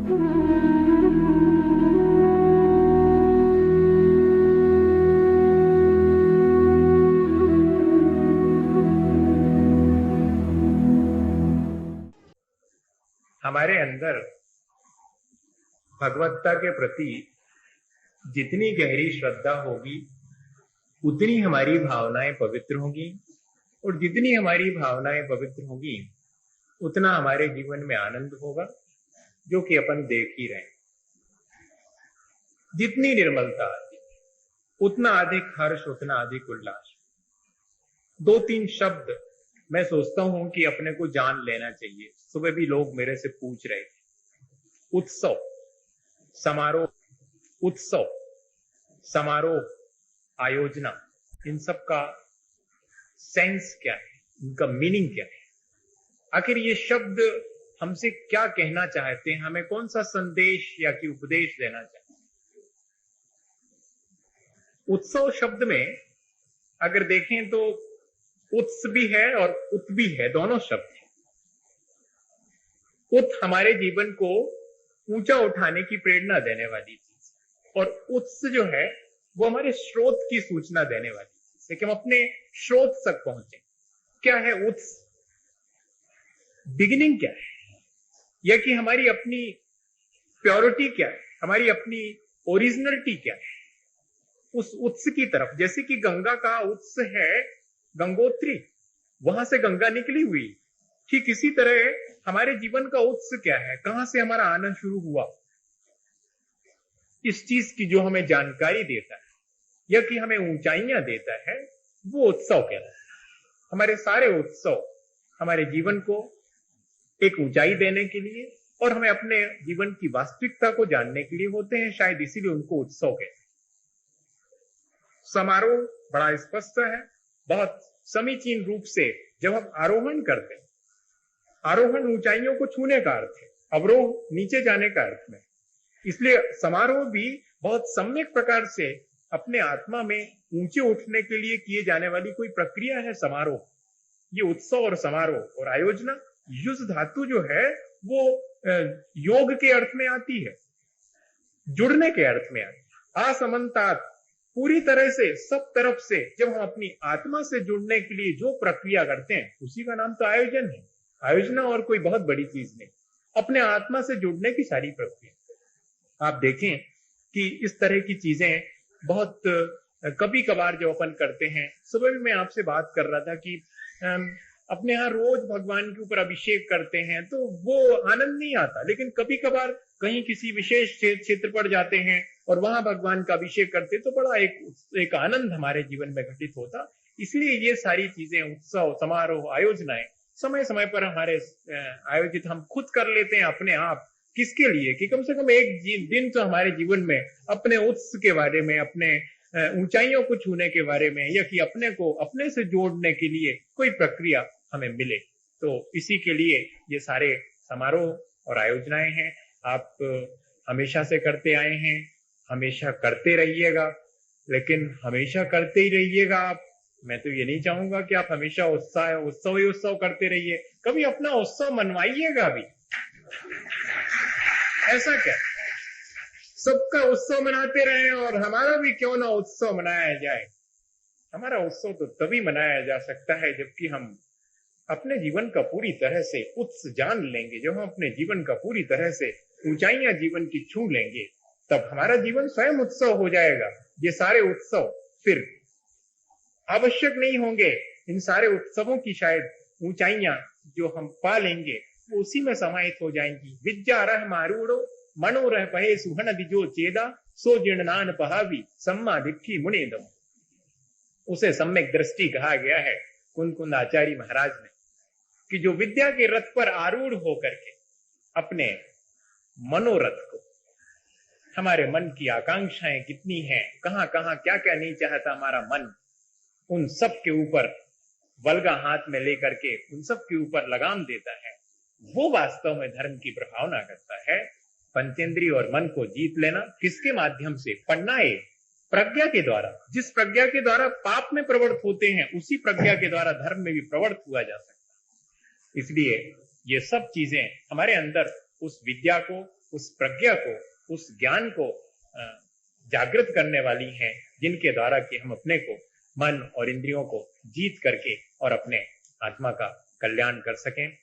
हमारे अंदर भगवत्ता के प्रति जितनी गहरी श्रद्धा होगी उतनी हमारी भावनाएं पवित्र होंगी, और जितनी हमारी भावनाएं पवित्र होंगी उतना हमारे जीवन में आनंद होगा, जो कि अपन देख ही रहे हैं। जितनी निर्मलता आती उतना अधिक हर्ष, उतना अधिक उल्लास। दो तीन शब्द मैं सोचता हूं कि अपने को जान लेना चाहिए। सुबह भी लोग मेरे से पूछ रहे थे, उत्सव समारोह, उत्सव समारोह, आयोजना, इन सब का सेंस क्या है, इनका मीनिंग क्या है? आखिर ये शब्द हमसे क्या कहना चाहते हैं, हमें कौन सा संदेश या कि उपदेश देना चाहते हैं? उत्सव शब्द में अगर देखें तो उत्स भी है और उत भी है, दोनों शब्द हैं। उत हमारे जीवन को ऊंचा उठाने की प्रेरणा देने वाली चीज, और उत्स जो है वो हमारे स्रोत की सूचना देने वाली चीज है कि हम अपने स्रोत तक पहुंचे। क्या है उत्स? बिगिनिंग क्या है, या कि हमारी अपनी प्योरिटी क्या है, हमारी अपनी ओरिजिनलिटी क्या है, उस उत्स की तरफ। जैसे कि गंगा का उत्स है गंगोत्री, वहां से गंगा निकली हुई, ठीक इसी तरह हमारे जीवन का उत्स क्या है, कहां से हमारा आना शुरू हुआ, इस चीज की जो हमें जानकारी देता है या कि हमें ऊंचाइयां देता है, वो उत्सव कहलाता है। हमारे सारे उत्सव हमारे जीवन को एक ऊंचाई देने के लिए और हमें अपने जीवन की वास्तविकता को जानने के लिए होते हैं, शायद इसीलिए उनको उत्सव कहते हैं। समारोह बड़ा स्पष्ट है, बहुत समीचीन रूप से जब हम आरोहण करते हैं, आरोहण ऊंचाइयों को छूने का अर्थ है, अवरोह नीचे जाने का अर्थ में, इसलिए समारोह भी बहुत सम्यक प्रकार से अपने आत्मा में ऊंचे उठने के लिए किए जाने वाली कोई प्रक्रिया है समारोह। ये उत्सव और समारोह और आयोजना, युज धातु जो है वो योग के अर्थ में आती है, जुड़ने के अर्थ में आती है। असमन्तात, पूरी तरह से सब तरफ से जब हम अपनी आत्मा से जुड़ने के लिए जो प्रक्रिया करते हैं उसी का नाम तो आयोजन है। आयोजना और कोई बहुत बड़ी चीज नहीं, अपने आत्मा से जुड़ने की सारी प्रक्रिया। आप देखें कि इस तरह की चीजें बहुत कभी कभार जो अपन करते हैं। सुबह भी मैं आपसे बात कर रहा था कि अपने यहाँ रोज भगवान के ऊपर अभिषेक करते हैं तो वो आनंद नहीं आता, लेकिन कभी कभार कहीं किसी विशेष क्षेत्र पर जाते हैं और वहां भगवान का अभिषेक करते तो बड़ा एक आनंद हमारे जीवन में घटित होता। इसलिए ये सारी चीजें, उत्सव, समारोह, आयोजनाएं समय समय पर हमारे आयोजित हम खुद कर लेते हैं अपने आप। किसके लिए? कि कम से कम एक दिन तो हमारे जीवन में अपने उत्सव के बारे में, अपने ऊंचाइयों को छूने के बारे में, या कि अपने को अपने से जोड़ने के लिए कोई प्रक्रिया हमें मिले। तो इसी के लिए ये सारे समारोह और आयोजनाएं हैं। आप हमेशा से करते आए हैं, हमेशा करते रहिएगा, लेकिन हमेशा करते ही रहिएगा आप। मैं तो ये नहीं चाहूंगा कि आप हमेशा उत्सव ही उत्सव करते रहिए। कभी अपना उत्सव मनवाइएगा भी। ऐसा क्या, सबका उत्सव मनाते रहे और हमारा भी क्यों ना उत्सव मनाया जाए। हमारा उत्सव तो तभी मनाया जा सकता है जबकि हम अपने जीवन का पूरी तरह से उत्सव जान लेंगे, जब हम अपने जीवन का पूरी तरह से ऊंचाइयां जीवन की छू लेंगे, तब हमारा जीवन स्वयं उत्सव हो जाएगा। ये सारे उत्सव फिर आवश्यक नहीं होंगे। इन सारे उत्सवों की शायद ऊंचाइयां जो हम पा लेंगे वो उसी में समाहित हो जाएंगी। विद्या रह मारूड़ो मनो रह पहे सुहन दिजो चेदा सो जीर्णान पहावी सम्मा दिक्खी मुनेदम। उसे सम्यक दृष्टि कहा गया है कुंद आचार्य महाराज ने, कि जो विद्या के रथ पर आरूढ़ होकर के अपने मनोरथ को, हमारे मन की आकांक्षाएं कितनी हैं, कहां कहां क्या क्या नहीं चाहता हमारा मन, उन सब के ऊपर वल्गा हाथ में लेकर के उन सब के ऊपर लगाम देता है, वो वास्तव में धर्म की प्रभावना करता है। पंचेंद्रिय और मन को जीत लेना किसके माध्यम से? पन्नाए प्रज्ञा के द्वारा। जिस प्रज्ञा के द्वारा पाप में प्रवृत्त होते हैं उसी प्रज्ञा के द्वारा धर्म में भी प्रवृत्त हुआ जा सकता है। इसलिए ये सब चीजें हमारे अंदर उस विद्या को, उस प्रज्ञा को, उस ज्ञान को जागृत करने वाली हैं, जिनके द्वारा कि हम अपने को, मन और इंद्रियों को जीत करके और अपने आत्मा का कल्याण कर सकें।